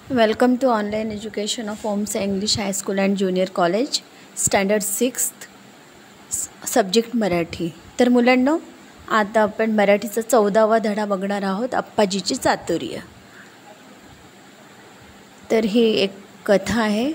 Welcome to online education of OMSA English High School and Junior College, Standard 6th, Subject Marathi. तर मुलांनो, आता आपण मराठीचा 14वा धडा बघणार आहोत, अप्पाजीची चातुर्य. तर ही एक कथा आहे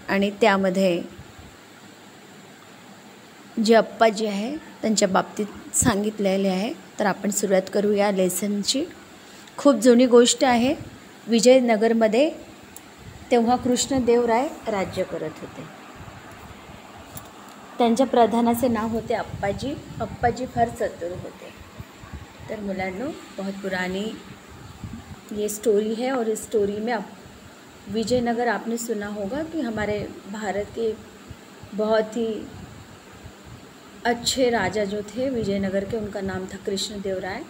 आणि त्यामध्ये जे अप्पाजी आहे त्यांच्या बाबतीत सांगितलेले आहे. तर आपण सुरुवात करूया लेसनची. खूप जुनी गोष्ट आहे. विजयनगरमध्ये तेव्हा कृष्णदेवराय राज्य करत होते. त्यांच्या प्रधानाचे नाव होते अप्पाजी. अप्पाजी फार चतुर होते. तर मुलांनो, बहुत पुरानी ये स्टोरी है और इस स्टोरी में विजयनगर आपने सुना होगा कि हमारे भारत के बहुत ही अच्छे राजा जो थे विजयनगर के, उनका नाम था कृष्णदेवराय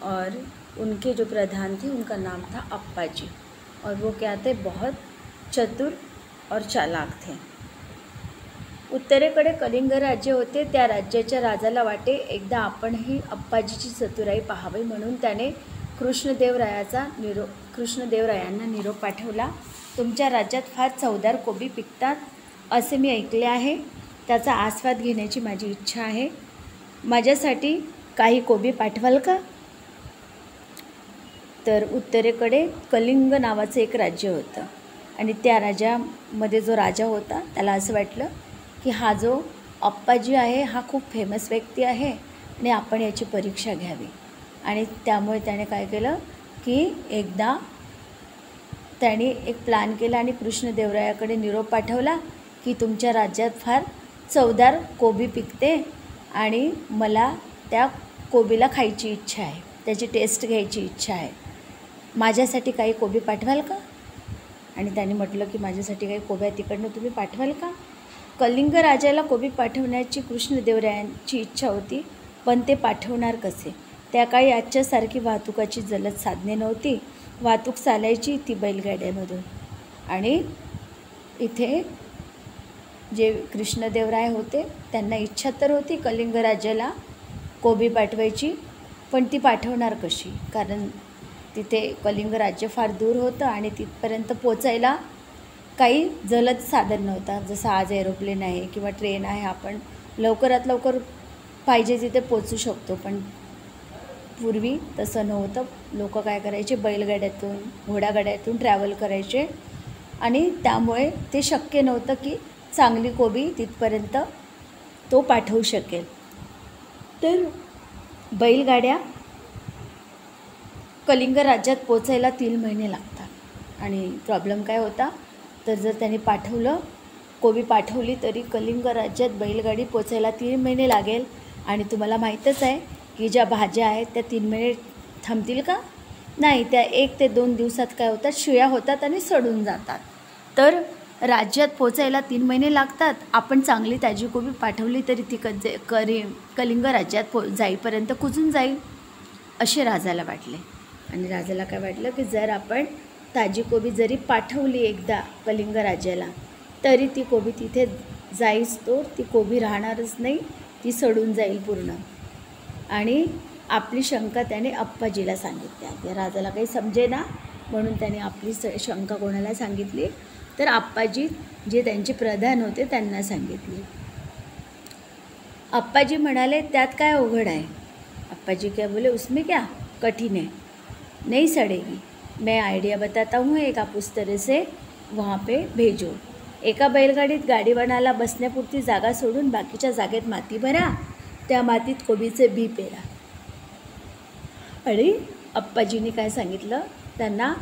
और उनके जो प्रधान थे उनका नाम था अप्पाजी. और वो क्या थे, बहुत चतुर और चालाक थे. उत्तरेकडे कलिंग राज्य होते. त्या राज्याच्या राजाला वाटे एकदा आपणही अप्पाजीची चतुराई पाहावी, म्हणून त्याने कृष्णदेवरायांना निरोप पाठवला. तुमच्या राज्यात फार चवदार कोबी पिकतात असे मी ऐकले आहे. त्याचा आस्वाद घेण्याची माझी इच्छा आहे. माझ्यासाठी काही कोबी पाठवाल का? तर उत्तरेकडे कलिंग नावाचं एक राज्य होतं आणि त्या राज्यामध्ये जो राजा होता त्याला असं वाटलं की हा जो अप्पाजी आहे हा खूप फेमस व्यक्ती आहे आणि आपण याची परीक्षा घ्यावी. आणि त्यामुळे त्याने काय केलं की एकदा त्याने एक प्लॅन केला आणि कृष्णदेवरायाकडे निरोप पाठवला की तुमच्या राज्यात फार चवदार कोबी पिकते आणि मला त्या कोबीला खायची इच्छा आहे, त्याची टेस्ट घ्यायची इच्छा आहे. माझ्यासाठी काही कोबी पाठवाल का? आणि त्याने म्हटलं की माझ्यासाठी काही कोब्या तिकडनं तुम्ही पाठवाल का? कलिंग राजाला कोबी पाठवण्याची कृष्णदेवरायांची इच्छा होती, पण ते पाठवणार कसे? त्या काळी आजच्यासारखी वाहतुकाची जलद साधने नव्हती. वाहतूक चालायची ती बैलगाड्यामधून. आणि इथे जे कृष्णदेवराय होते त्यांना इच्छा तर होती कलिंग राजाला कोबी पाठवायची, पण ती पाठवणार कशी? कारण तिथे कलिंग राज्य फार दूर होतं आणि तिथपर्यंत पोचायला काही जलद साधन नव्हता. जसं आज एरोप्लेन आहे किंवा ट्रेन आहे, आपण लवकरात लवकर पाहिजे तिथे पोचू शकतो. पण पूर्वी तसं नव्हतं. लोक काय करायचे, बैलगाड्यातून घोडागाड्यातून ट्रॅव्हल करायचे आणि त्यामुळे ते शक्य नव्हतं की चांगली कोबी तिथपर्यंत तो पाठवू शकेल. तर बैलगाड्या कलिंग राज्यात पोचायला 3 महिने लागतात. आणि प्रॉब्लेम काय होता, तर जर त्यांनी कोबी पाठवली तरी कलिंग राज्यात बैलगाडी पोचायला 3 महिने लागेल. आणि तुम्हाला माहीतच आहे की ज्या भाज्या आहेत त्या 3 महिने थांबतील का? नाही, त्या 1 ते 2 दिवसात काय होतात, शिळ्या होतात आणि सडून जातात. तर राज्यात पोचायला 3 महिने लागतात. आपण चांगली ताजी कोबी पाठवली तरी ती कलिंग राज्यात जाईपर्यंत कुजून जाईल असे राजाला वाटले. आणि राजाला काय वाटलं की जर आपण ताजी कोबी जरी पाठवली एकदा कलिंग राज्याला तरी ती कोबी तिथे जाईच तो ती कोबी राहणारच नाही, ती सडून जाईल पूर्ण. आणि आपली शंका त्याने अप्पाजीला सांगितली. त्या राजाला काही समजेना, म्हणून त्याने आपली शंका कोणाला सांगितली, तर अप्पाजी जे त्यांचे प्रधान होते त्यांना सांगितली. अप्पाजी म्हणाले, त्यात काय अवघड आहे? अप्पाजी क्या बोले, उसमें क्या कठिन है, नहीं सड़ेगी. मैं आइडिया बताता हूँ, एक आप उस तरह से वहाँ पे भेजो. एका बैलगाडीत गाडीवानाला बसण्यापुरती जागा सोडून बाकीच्या जागेत माती भरा, त्या मातीत कोबीचे बी पेरा. आणि अप्पाजीने काय सांगितलं, त्यांना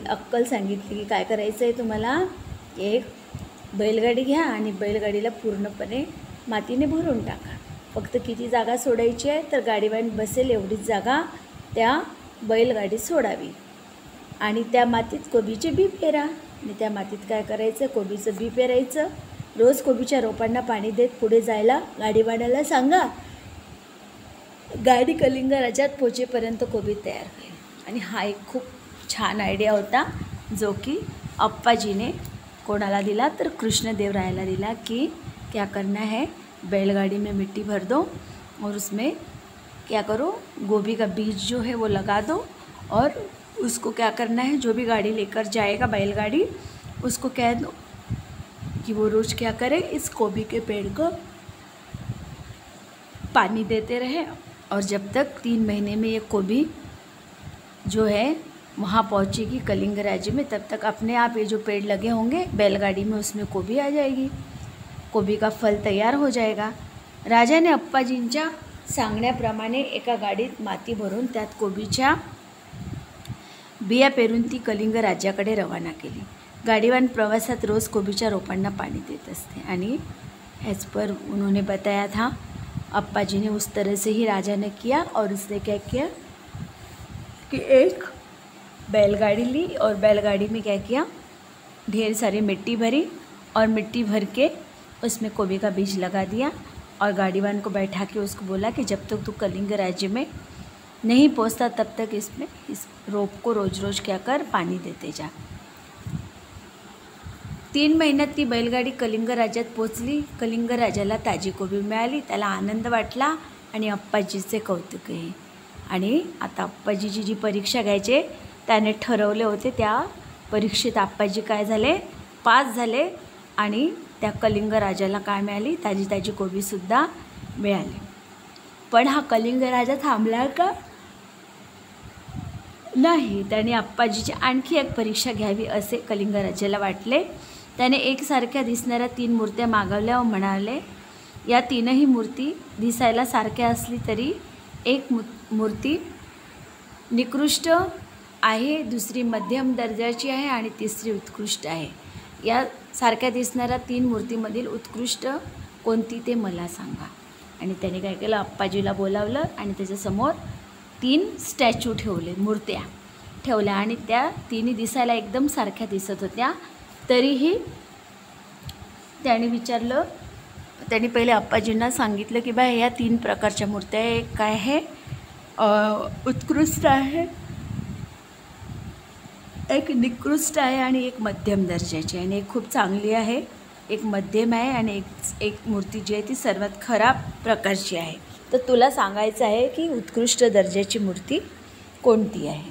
अक्कल सांगितली की काय करायचं आहे तुम्हाला, एक बैलगाडी घ्या आणि बैलगाडीला पूर्णपणे मातीने भरून टाका. फक्त किती जागा सोडायची आहे, तर गाडीवान बसेल एवढीच जागा त्या बैलगाडीत सोडावी. आणि त्या मातीत कोबीचे बी पेरा. आणि त्या मातीत काय करायचं, कोबीचं बी पेरायचं. रोज कोबीच्या रोपांना पाणी देत पुढे जायला गाडीवाल्याला सांगा. गाडी कलिंग राज्यात पोचेपर्यंत कोबी तयार होईल. आणि हा एक खूप छान आयडिया होता जो की अप्पाजीने कोणाला दिला, तर कृष्णदेवरायाला दिला की क्या करना है, बैलगाड़ी में मिट्टी भर दो और उसमें क्या करो, गोभी का बीज जो है वो लगा दो और उसको क्या करना है, जो भी गाड़ी लेकर जाएगा बैलगाड़ी, उसको कह दो कि वो रोज़ क्या करे, इस गोभी के पेड़ को पानी देते रहे, और जब तक 3 महीने में ये गोभी जो है वहाँ पहुँचेगी कलिंग राज्य में, तब तक अपने आप ये जो पेड़ लगे होंगे बैलगाड़ी में, उसमें गोभी आ जाएगी, गोभी का फल तयार हो जाएगा। राजाने अप्पाजींच्या सांगण्याप्रमाणे एका गाडीत माती भरून त्यात गोबीच्या बिया पेरून ती कलिंग राज्याकडे रवाना केली। गाड़ीवान प्रवासात रोज़ गोबीच्या रोपांना पानी देत असते, आणि एज पर उन्होंने बताया था, अप्पा जी ने उस तरह से ही राजा ने किया। और उसने क्या किया कि एक बैलगाड़ी ली, और बैलगाड़ी में क्या किया, ढेर सारी मिट्टी भरी, और मिट्टी भर के उसमें गोभी का बीज लगा दिया, और गाड़ीवान को बैठा के उसको बोला कि जब तक तू कलिंग राज्य में नहीं पहुंचता तब तक इसमें इस रोप को रोज रोज क्या कर, पानी देते जा। 3 महिन्यात ती बैलगाडी कलिंग राज्यात पोचली। कलिंग राजाला ताजी गोबी मिळाली, त्याला आनंद वाटला आणि अप्पाजीचे कौतुक आहे। आणि आता अप्पाजीची जी परीक्षा घ्यायचे त्याने ठरवले होते, त्या परीक्षेत अप्पाजी काय झाले, पास झाले, आणि त्या कलिंग राजाला काय मिळाली, ताजी ताजी गोबीसुद्धा मिळाली। पण हा कलिंग राजा थांबला का नाही, त्याने अप्पाजीची आणखी एक परीक्षा घ्यावी असे कलिंग राजाला वाटले। त्याने एकसारख्या दिसणाऱ्या 3 मूर्त्या मागवल्या व म्हणाले, या 3ही मूर्ती दिसायला सारख्या असली तरी एक मूर्ती निकृष्ट आहे, दुसरी मध्यम दर्जाची आहे, आणि तिसरी उत्कृष्ट आहे। या सारख्या दिसणाऱ्या 3 मूर्तीमधील उत्कृष्ट कोणती ते मला सांगा। आणि त्याने काय केलं, अप्पाजीला बोलावलं आणि त्याच्यासमोर 3 स्टॅच्यू ठेवले, मूर्त्या ठेवल्या, आणि त्या 3ही दिसायला एकदम सारख्या दिसत होत्या। तरीही त्याने विचारलं, त्याने पहिले अप्पाजींना सांगितलं की बा या 3 प्रकारच्या मूर्त्या, एक काय आहे उत्कृष्ट आहे, एक निकृष्ट आहे, आणि एक मध्यम दर्जाची आहे, आणि एक खूप चांगली आहे, एक मध्यम आहे, आणि एक मूर्ती जी आहे ती सर्वात खराब प्रकारची आहे। तर तुला सांगायचं आहे की उत्कृष्ट दर्जाची मूर्ती कोणती आहे,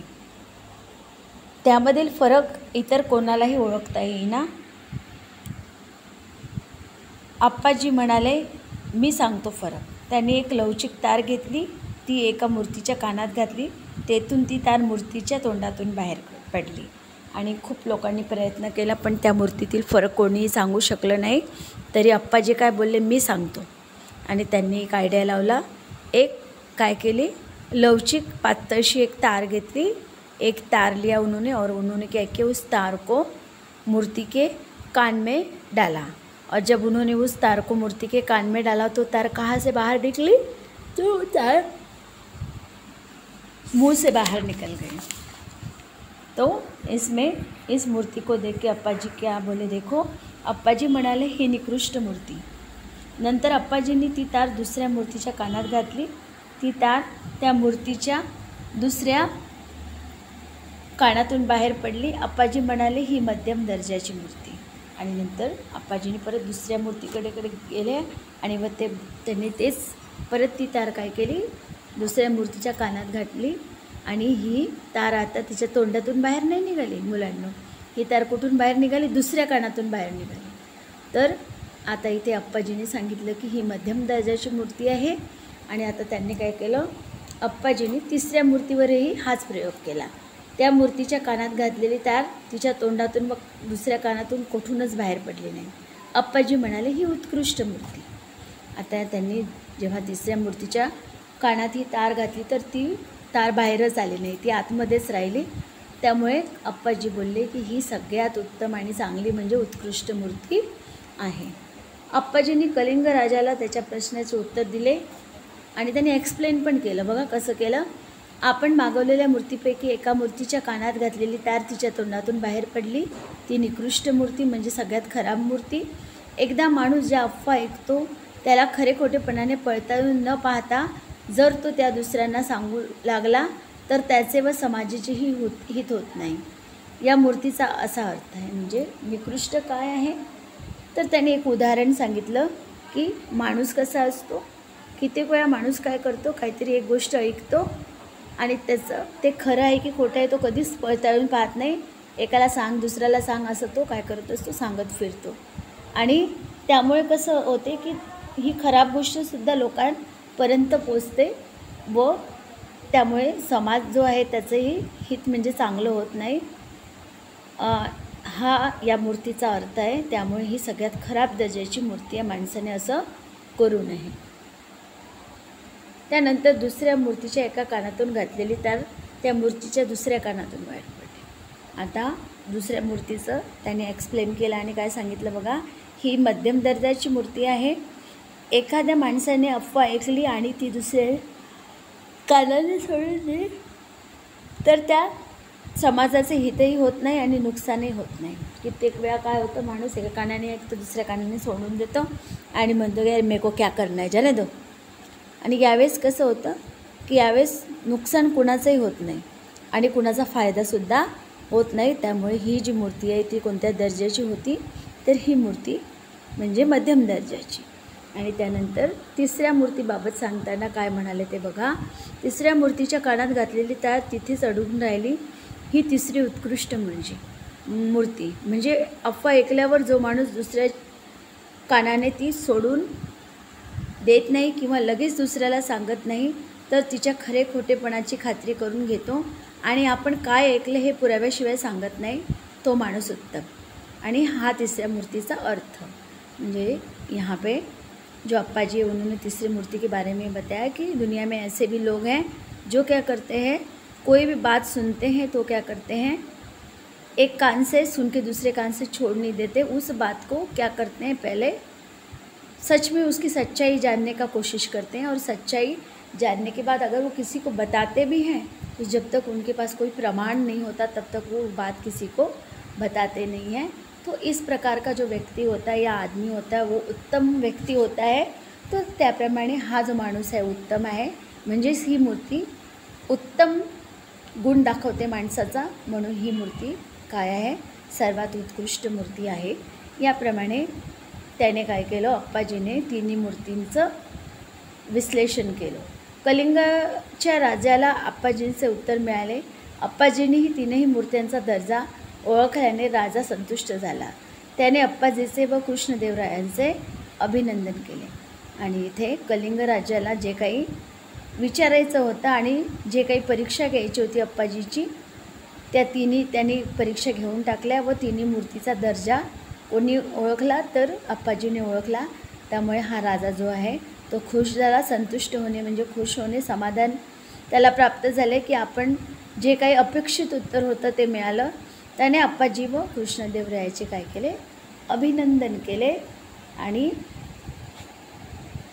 त्यामधील फरक इतर कोणालाही ओळखता येईना। अप्पाजी म्हणाले, मी सांगतो फरक। त्यांनी एक लवचिक तार घेतली, ती एका मूर्तीच्या कानात घातली, तेथून ती तार मूर्तीच्या तोंडातून बाहेर पडली, आणि खूप लोकांनी प्रयत्न केला पण त्या मूर्तीतील फरक कोणीही सांगू शकलं नाही। तरी अप्पाजी काय बोलले, मी सांगतो। आणि त्यांनी एक आयडिया लावला, एक काय केली, लवचिक पातळशी एक तार घेतली, एक तार लिया उन्होंने, और उन्होंने क्या किया, उस तार को मूर्ति के कान में डाला, और जब उन्होंने उस तार को मूर्ति के कान में डाला तो तार कहाँ से बाहर निकली, तो तार मुंह से बाहर निकल गई। तो इसमें इस मूर्ति को देख के अप्पाजी क्या बोले, देखो अप्पाजी म्हणाले ही निकृष्ट मूर्ति। नंतर अप्पाजींनी ती तार दुसऱ्या मूर्तीच्या कानात घातली, ती तार त्या मूर्तीच्या दुसऱ्या कानातून बाहेर पडली। अप्पाजी म्हणाले ही मध्यम दर्जाची मूर्ती। आणि नंतर अप्पाजींनी परत दुसऱ्या मूर्तीकडे गेले, आणि व त्यांनी तेच परत ती तार काय केली, दुसऱ्या मूर्तीच्या कानात घातली, आणि ही तार आता तिच्या तोंडातून बाहेर नाही निघाली। मुलांनो, ही तार कुठून बाहेर निघाली, दुसऱ्या कानातून बाहेर निघाली। तर आता इथे अप्पाजींनी सांगितलं की ही मध्यम दर्जाची मूर्ती आहे, आणि आता त्यांनी काय केलं, अप्पाजींनी तिसऱ्या मूर्तीवरही हाच प्रयोग केला। त्या मूर्तीच्या कानात घातलेली तार तिच्या तोंडातून व दुसऱ्या कानातून कुठूनच बाहेर पडली नाही। अप्पाजी म्हणाले ही उत्कृष्ट मूर्ती। आता त्यांनी जेव्हा तिसऱ्या मूर्तीच्या कानात ही तार घातली तर ती तार बाहेरच आली नाही, ती आतमध्येच राहिली। त्यामुळे अप्पाजी बोलले की ही सगळ्यात उत्तम आणि चांगली म्हणजे उत्कृष्ट मूर्ती आहे। अप्पाजींनी कलिंग राजाला त्याच्या प्रश्नाचे उत्तर दिले, आणि त्यांनी एक्सप्लेन पण केलं। बघा कसं केलं, आपण मागवलेल्या मूर्तीपैकी एका मूर्तीच्या कानात घातलेली तार तिच्या तोंडातून बाहेर पडली, ती निकृष्ट मूर्ती म्हणजे सगळ्यात खराब मूर्ती। एकदा माणूस ज्या अफवा ऐकतो त्याला खरे खोटेपणाने पळताळून न पाहता जर तो त्या दुसऱ्यांना सांगू लागला तर त्याचे व समाजाचेही हित होत नाही। या मूर्तीचा असा अर्थ आहे। म्हणजे निकृष्ट काय आहे, तर त्याने एक उदाहरण सांगितलं की माणूस कसा असतो, कित्येक वेळा माणूस काय करतो, काहीतरी एक गोष्ट ऐकतो आणि त्याचं ते खरं आहे की खोटं आहे तो कधीच पडताळून पाहत नाही. एकाला सांग दुसऱ्याला सांग असं तो काय करत असतो, सांगत फिरतो. आणि त्यामुळे कसं होते की ही खराब गोष्टसुद्धा लोकांपर्यंत पोचते व त्यामुळे समाज जो आहे त्याचंही हित म्हणजे चांगलं होत नाही. हा या मूर्तीचा अर्थ आहे. त्यामुळे ही सगळ्यात खराब दर्जाची मूर्ती आहे, माणसाने असं करू नये. त्यानंतर दुसऱ्या मूर्तीच्या एका कानातून घातलेली तर त्या मूर्तीच्या दुसऱ्या कानातून बाहेर पडली. आता दुसऱ्या मूर्तीचं त्याने एक्सप्लेन केलं आणि काय सांगितलं बघा. ही मध्यम दर्जाची मूर्ती आहे. एखाद्या माणसाने अफवा ऐकली आणि ती दुसऱ्या कानाने सोडून दिली तर त्या समाजाचे हितही होत नाही आणि नुकसानही होत नाही. कित्येक वेळा काय होतं, माणूस एका कानाने ऐकतो दुसऱ्या कानाने सोडून देतो आणि म्हणतो की मेको क्या करना है जाने दो. आणि यावेळेस कसं होतं की यावेळेस नुकसान कुणाचंही होत नाही आणि कुणाचा फायदासुद्धा होत नाही. त्यामुळे ही जी मूर्ती आहे ती कोणत्या दर्जाची होती तर ही मूर्ती म्हणजे मध्यम दर्जाची. आणि त्यानंतर तिसऱ्या मूर्तीबाबत सांगताना काय म्हणाले ते बघा. तिसऱ्या मूर्तीच्या कानात घातलेली तार तिथेच अडून राहिली. ही तिसरी उत्कृष्ट मूर्ती म्हणजे अफवा ऐकल्यावर जो माणूस दुसऱ्या कानाने ती सोडून देत नाही किंवा लगेच दुसऱ्याला सांगत नाही तर तिच्या खरे खोटेपणाची खात्री करून घेतो आणि आपण काय ऐकलं हे पुराव्याशिवाय सांगत नाही, तो माणूस उत्तम. आणि हा तिसऱ्या मूर्तीचा अर्थ म्हणजे यहाँ पे जो अप्पा जी उन्होंने तीसरी मूर्ति के बारे में बताया कि दुनिया में ऐसे भी लोग हैं जो क्या करते हैं, कोई भी बात सुनते हैं तो क्या करते हैं, एक कान से सुन के दूसरे कान से छोड़ नहीं देते. उस बात को क्या करते हैं, पहले सच में उसकी सच्चाई जानने का कोशिश करते हैं और सच्चाई जानने के बाद अगर वो किसी को बताते भी हैं तो जब तक उनके पास कोई प्रमाण नहीं होता तब तक वो बात किसी को बताते नहीं हैं. तो इस प्रकार का जो व्यक्ति होता है या आदमी होता है वो उत्तम व्यक्ति होता है. तो त्याप्रमाणे हा जो माणूस आहे उत्तम आहे. म्हणजेच ही मूर्ती उत्तम गुण दाखवते माणसाचा, म्हणून ही मूर्ती काय आहे, सर्वात उत्कृष्ट मूर्ती आहे. याप्रमाणे त्याने काय केलं, अप्पाजीने तिन्ही मूर्तींचं विश्लेषण केलं. कलिंगच्या राजाला अप्पाजींचे उत्तर मिळाले. अप्पाजींनी ही तीनही मूर्त्यांचा दर्जा ओळखल्याने राजा संतुष्ट झाला. त्याने अप्पाजीचे व कृष्णदेवरायांचे अभिनंदन केले. आणि इथे कलिंग राजाला जे काही विचारायचं होतं आणि जे काही परीक्षा घ्यायची होती अप्पाजीची, त्या त्यांनी परीक्षा घेऊन टाकल्या व तिन्ही मूर्तीचा दर्जा कोणी ओळखला तर अप्पाजीने ओळखला. त्यामुळे हा राजा जो आहे तो खुश झाला. संतुष्ट होणे म्हणजे खुश होणे, समाधान त्याला प्राप्त झाले की आपण जे काही अपेक्षित उत्तर होतं ते मिळालं. त्याने अप्पाजी व कृष्णदेवरायाचे काय केले, अभिनंदन केले. आणि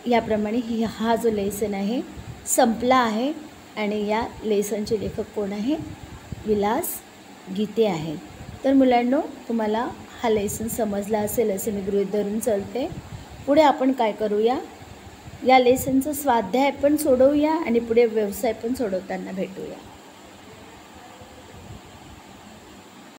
याप्रमाणे हा जो लेसन आहे संपला आहे. आणि या लेसनचे लेखक कोण आहे, विलास गीते आहेत. तर मुलांनो, तुम्हाला हा लेसन समजला असेल असे मी गृहीत धरून चालते. पुढे आपण काय करूया, या लेसनचं स्वाध्याय पण सोडवूया आणि पुढे व्यवसाय पण सोडवताना भेटूया.